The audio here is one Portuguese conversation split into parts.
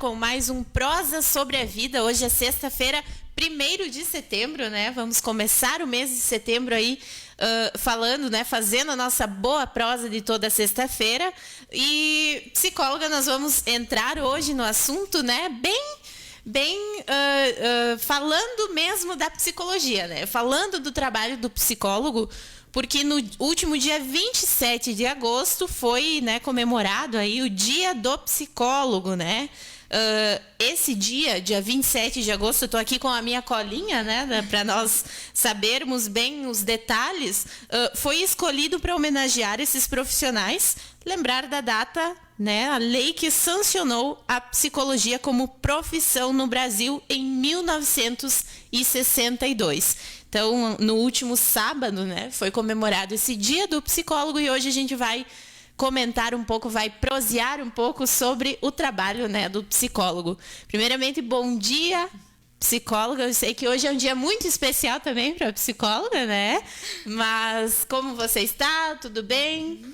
com mais um Prosa sobre a Vida. Hoje é sexta-feira, 1º de setembro, né? Vamos começar o mês de setembro aí falando, né? Fazendo a nossa boa prosa de toda sexta-feira. E, psicóloga, nós vamos entrar hoje no assunto, né? Falando mesmo da psicologia, né? Falando do trabalho do psicólogo, porque no último dia 27 de agosto foi, né, comemorado aí o Dia do Psicólogo, né? Esse dia 27 de agosto, eu estou aqui com a minha colinha, né, para nós sabermos bem os detalhes, foi escolhido para homenagear esses profissionais, lembrar da data, né, a lei que sancionou a psicologia como profissão no Brasil em 1962. Então, no último sábado, né, foi comemorado esse Dia do Psicólogo e hoje a gente vai comentar um pouco, vai prosear um pouco sobre o trabalho, né, do psicólogo. Primeiramente, bom dia, psicóloga. Eu sei que hoje é um dia muito especial também para a psicóloga, né? Mas como você está? Tudo bem?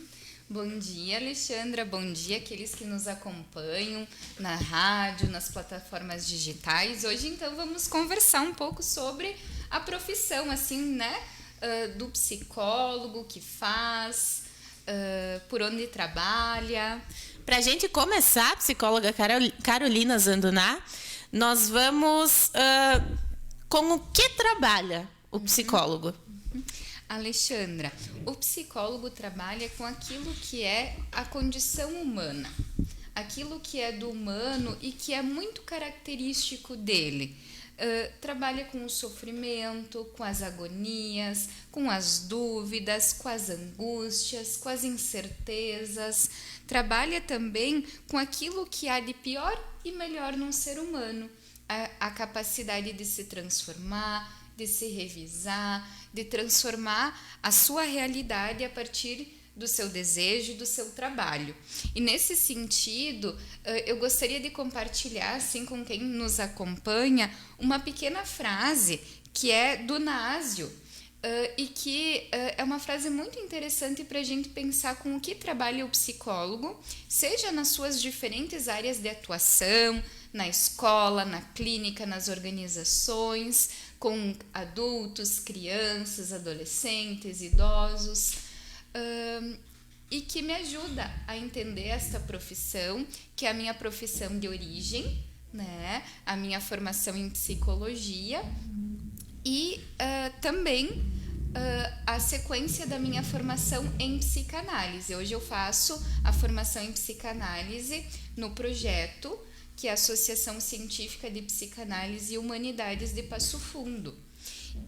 Bom dia, Alexandra. Bom dia àqueles que nos acompanham na rádio, nas plataformas digitais. Hoje, então, vamos conversar um pouco sobre a profissão, assim, né, do psicólogo, o que faz, por onde trabalha. Para a gente começar, a psicóloga Carolina Zanduná, nós vamos com o que trabalha o psicólogo? Alexandra, o psicólogo trabalha com aquilo que é a condição humana, aquilo que é do humano e que é muito característico dele. Trabalha com o sofrimento, com as agonias, com as dúvidas, com as angústias, com as incertezas. Trabalha também com aquilo que há de pior e melhor num ser humano, a capacidade de se transformar, de se revisar, de transformar a sua realidade a partir do seu desejo e do seu trabalho. E nesse sentido, eu gostaria de compartilhar assim, com quem nos acompanha uma pequena frase que é do Násio, e que é uma frase muito interessante para a gente pensar com o que trabalha o psicólogo, seja nas suas diferentes áreas de atuação, na escola, na clínica, nas organizações, com adultos, crianças, adolescentes, idosos, e que me ajuda a entender esta profissão, que é a minha profissão de origem, né? A minha formação em psicologia e também a sequência da minha formação em psicanálise. Hoje eu faço a formação em psicanálise no projeto, que é a Associação Científica de Psicanálise e Humanidades de Passo Fundo.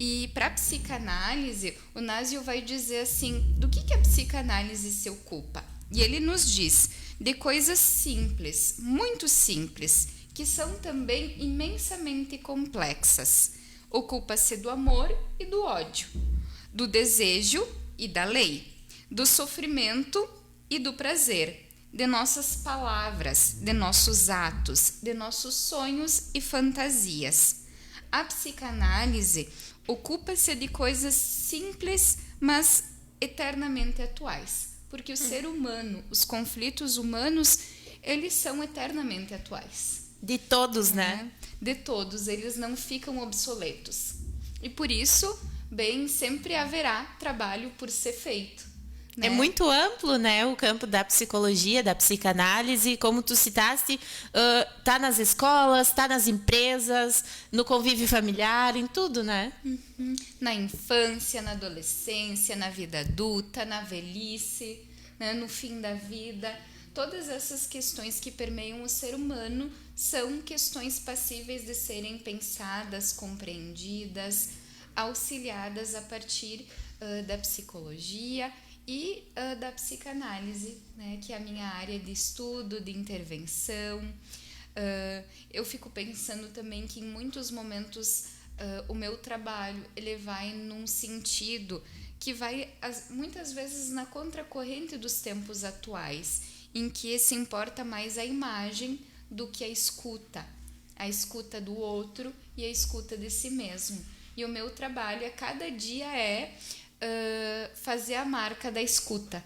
E para a psicanálise, o Násio vai dizer assim, do que a psicanálise se ocupa? E ele nos diz de coisas simples, muito simples, que são também imensamente complexas. Ocupa-se do amor e do ódio, do desejo e da lei, do sofrimento e do prazer, de nossas palavras, de nossos atos, de nossos sonhos e fantasias. A psicanálise ocupa-se de coisas simples, mas eternamente atuais, porque o ser humano, os conflitos humanos, eles são eternamente atuais. De todos, né? De todos, eles não ficam obsoletos. E por isso, bem, sempre haverá trabalho por ser feito. É muito amplo, né, o campo da psicologia, da psicanálise, como tu citaste, tá nas escolas, tá nas empresas, no convívio familiar, em tudo, né? Na infância, na adolescência, na vida adulta, na velhice, né, no fim da vida. Todas essas questões que permeiam o ser humano são questões passíveis de serem pensadas, compreendidas, auxiliadas a partir da psicologia e da psicanálise, né, que é a minha área de estudo, de intervenção. Eu fico pensando também que em muitos momentos o meu trabalho ele vai num sentido que vai muitas vezes na contracorrente dos tempos atuais, em que se importa mais a imagem do que a escuta do outro e a escuta de si mesmo. E o meu trabalho a cada dia é fazer a marca da escuta.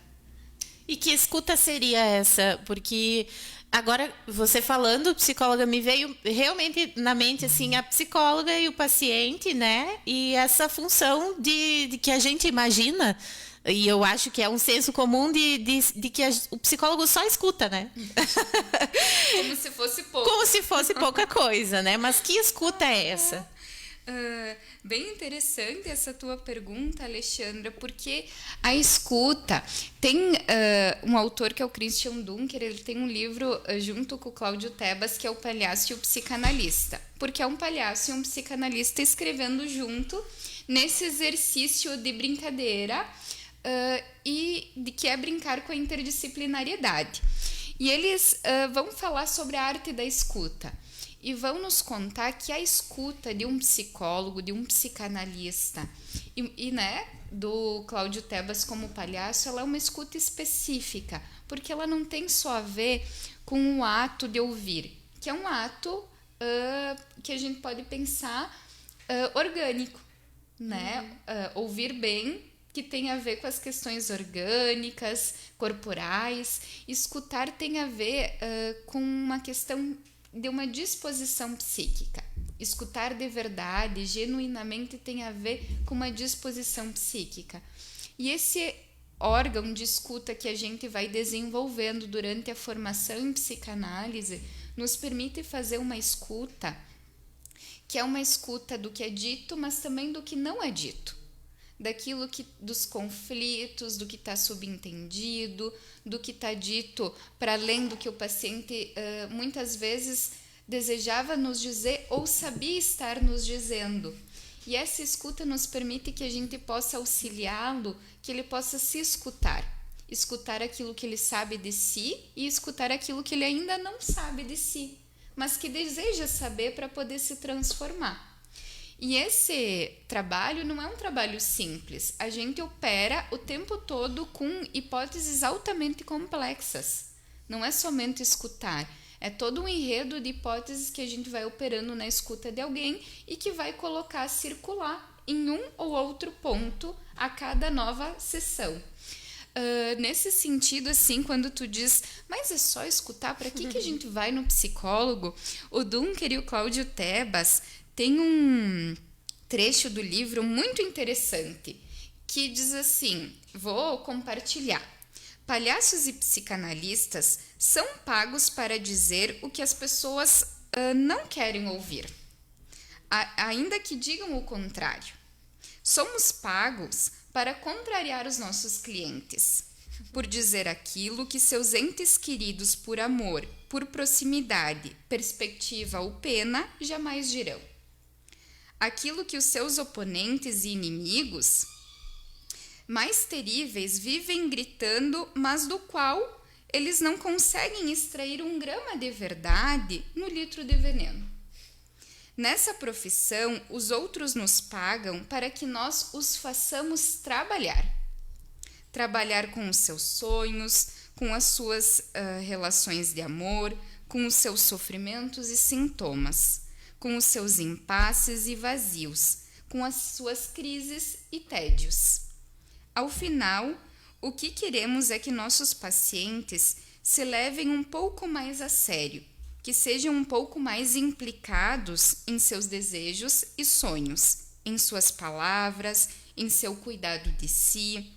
E que escuta seria essa? Porque Agora, você falando, psicóloga, me veio realmente na mente, assim, a psicóloga e o paciente, né? E essa função de que a gente imagina, e eu acho que é um senso comum de que o psicólogo só escuta, né? Como se fosse pouco. Como se fosse pouca coisa, né? Mas que escuta é essa? Bem interessante essa tua pergunta, Alexandra, porque a escuta tem um autor que é o Christian Dunker, ele tem um livro junto com o Cláudio Tebas, que é O Palhaço e o Psicanalista, porque é um palhaço e um psicanalista escrevendo junto nesse exercício de brincadeira e de que é brincar com a interdisciplinariedade. E eles vão falar sobre a arte da escuta. E vão nos contar que a escuta de um psicólogo, de um psicanalista né, do Cláudio Tebas como palhaço, ela é uma escuta específica, porque ela não tem só a ver com o ato de ouvir, que é um ato que a gente pode pensar orgânico, né? Ouvir bem, que tem a ver com as questões orgânicas, corporais. Escutar tem a ver com uma questão de uma disposição psíquica. Escutar de verdade, genuinamente, tem a ver com uma disposição psíquica. E esse órgão de escuta que a gente vai desenvolvendo durante a formação em psicanálise nos permite fazer uma escuta que é uma escuta do que é dito, mas também do que não é dito. Daquilo dos conflitos, do que está subentendido, do que está dito para além do que o paciente muitas vezes desejava nos dizer ou sabia estar nos dizendo. E essa escuta nos permite que a gente possa auxiliá-lo, que ele possa se escutar. Escutar aquilo que ele sabe de si e escutar aquilo que ele ainda não sabe de si, mas que deseja saber para poder se transformar. E esse trabalho não é um trabalho simples. A gente opera o tempo todo com hipóteses altamente complexas. Não é somente escutar. É todo um enredo de hipóteses que a gente vai operando na escuta de alguém e que vai colocar a circular em um ou outro ponto a cada nova sessão. Nesse sentido, assim, quando tu diz, mas é só escutar, para que a gente vai no psicólogo? O Dunker e o Cláudio Tebas tem um trecho do livro muito interessante que diz assim, vou compartilhar. Palhaços e psicanalistas são pagos para dizer o que as pessoas não querem ouvir, ainda que digam o contrário. Somos pagos para contrariar os nossos clientes, por dizer aquilo que seus entes queridos por amor, por proximidade, perspectiva ou pena jamais dirão. Aquilo que os seus oponentes e inimigos mais terríveis vivem gritando, mas do qual eles não conseguem extrair um grama de verdade no litro de veneno. Nessa profissão, os outros nos pagam para que nós os façamos trabalhar. Trabalhar com os seus sonhos, com as suas relações de amor, com os seus sofrimentos e sintomas, com os seus impasses e vazios, com as suas crises e tédios. Ao final, o que queremos é que nossos pacientes se levem um pouco mais a sério, que sejam um pouco mais implicados em seus desejos e sonhos, em suas palavras, em seu cuidado de si,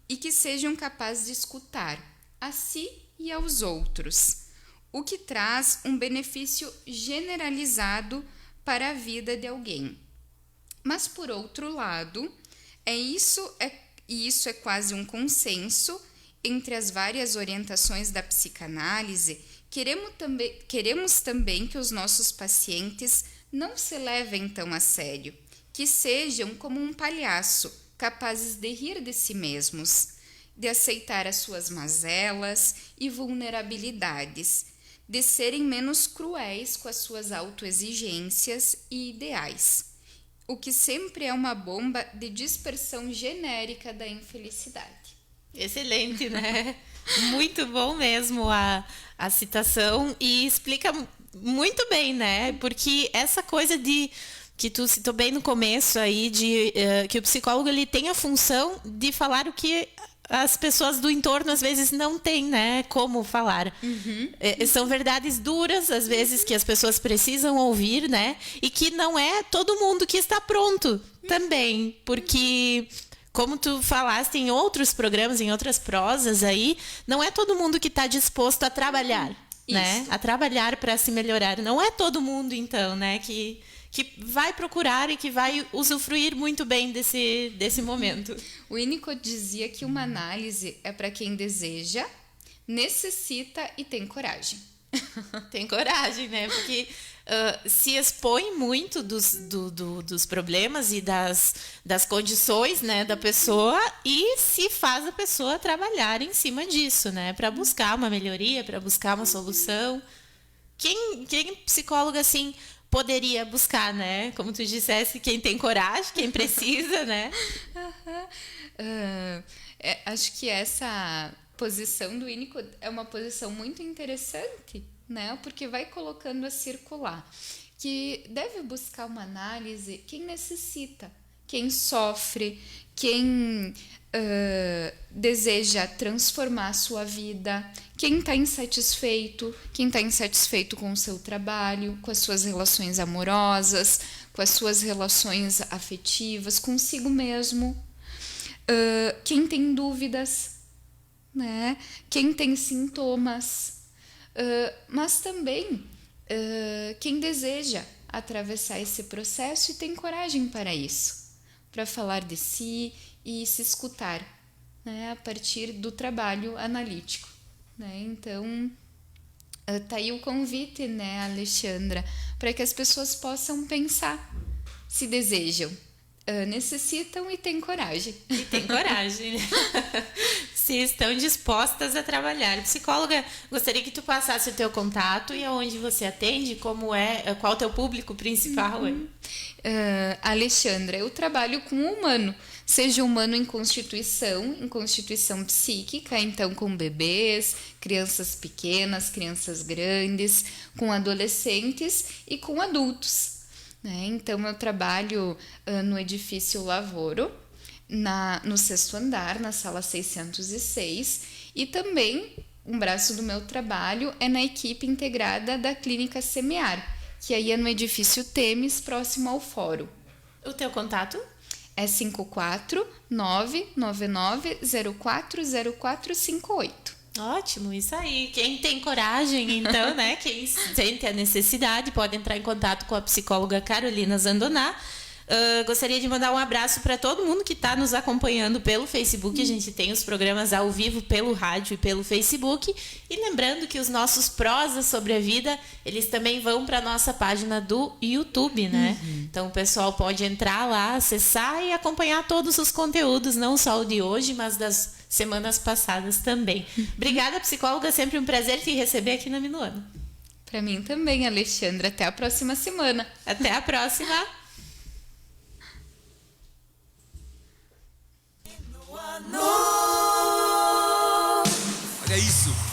e que sejam capazes de escutar a si e aos outros, o que traz um benefício generalizado para a vida de alguém. Mas, por outro lado, isso é quase um consenso entre as várias orientações da psicanálise. Queremos também que os nossos pacientes não se levem tão a sério, que sejam como um palhaço, capazes de rir de si mesmos, de aceitar as suas mazelas e vulnerabilidades, de serem menos cruéis com as suas autoexigências e ideais, o que sempre é uma bomba de dispersão genérica da infelicidade. Excelente, né? Muito bom mesmo a citação e explica muito bem, né? Porque essa coisa de que tu citou bem no começo aí, de que o psicólogo ele tem a função de falar o que as pessoas do entorno às vezes não têm, né, como falar. São verdades duras, às vezes, que as pessoas precisam ouvir, né? E que não é todo mundo que está pronto também. Porque, como tu falaste em outros programas, em outras prosas aí, não é todo mundo que está disposto a trabalhar, né? A trabalhar para se melhorar. Não é todo mundo, então, né, que vai procurar e que vai usufruir muito bem desse momento. O Winnicott dizia que uma análise é para quem deseja, necessita e tem coragem. Tem coragem, né? Porque se expõe muito dos problemas e das condições, né, da pessoa, e se faz a pessoa trabalhar em cima disso, né? Para buscar uma melhoria, para buscar uma solução. Quem psicólogo assim poderia buscar, né? Como tu dissesse, quem tem coragem, quem precisa, né? Acho que essa posição do Winnicott é uma posição muito interessante, né? Porque vai colocando a circular, que deve buscar uma análise quem necessita, quem sofre, quem deseja transformar a sua vida, quem está insatisfeito com o seu trabalho, com as suas relações amorosas, com as suas relações afetivas, consigo mesmo, quem tem dúvidas, né? Quem tem sintomas, mas também quem deseja atravessar esse processo e tem coragem para isso, para falar de si e se escutar, né, a partir do trabalho analítico, né? Então, tá aí o convite, né, Alexandra, para que as pessoas possam pensar se desejam, necessitam e têm coragem. E tem coragem, se estão dispostas a trabalhar. Psicóloga, gostaria que tu passasse o teu contato e aonde você atende, qual é o teu público principal? Alexandra, eu trabalho com o humano, seja humano em constituição psíquica, então com bebês, crianças pequenas, crianças grandes, com adolescentes e com adultos, né? Então eu trabalho no edifício Lavoro, no 6º andar, na sala 606, e também um braço do meu trabalho é na equipe integrada da Clínica Semear, que aí é no edifício Temes, próximo ao Fórum. O teu contato? É 54999040458. Ótimo, isso aí. Quem tem coragem, então, né? Quem sente a necessidade pode entrar em contato com a psicóloga Carolina Zandoná. Gostaria de mandar um abraço para todo mundo que está nos acompanhando pelo Facebook. A gente tem os programas ao vivo pelo rádio e pelo Facebook. E lembrando que os nossos prosas sobre a vida, eles também vão para a nossa página do YouTube, né? Então o pessoal pode entrar lá, acessar e acompanhar todos os conteúdos, não só o de hoje, mas das semanas passadas também. Obrigada, psicóloga. Sempre um prazer te receber aqui na Minuano. Para mim também, Alexandra. Até a próxima semana. Até a próxima. Olha isso!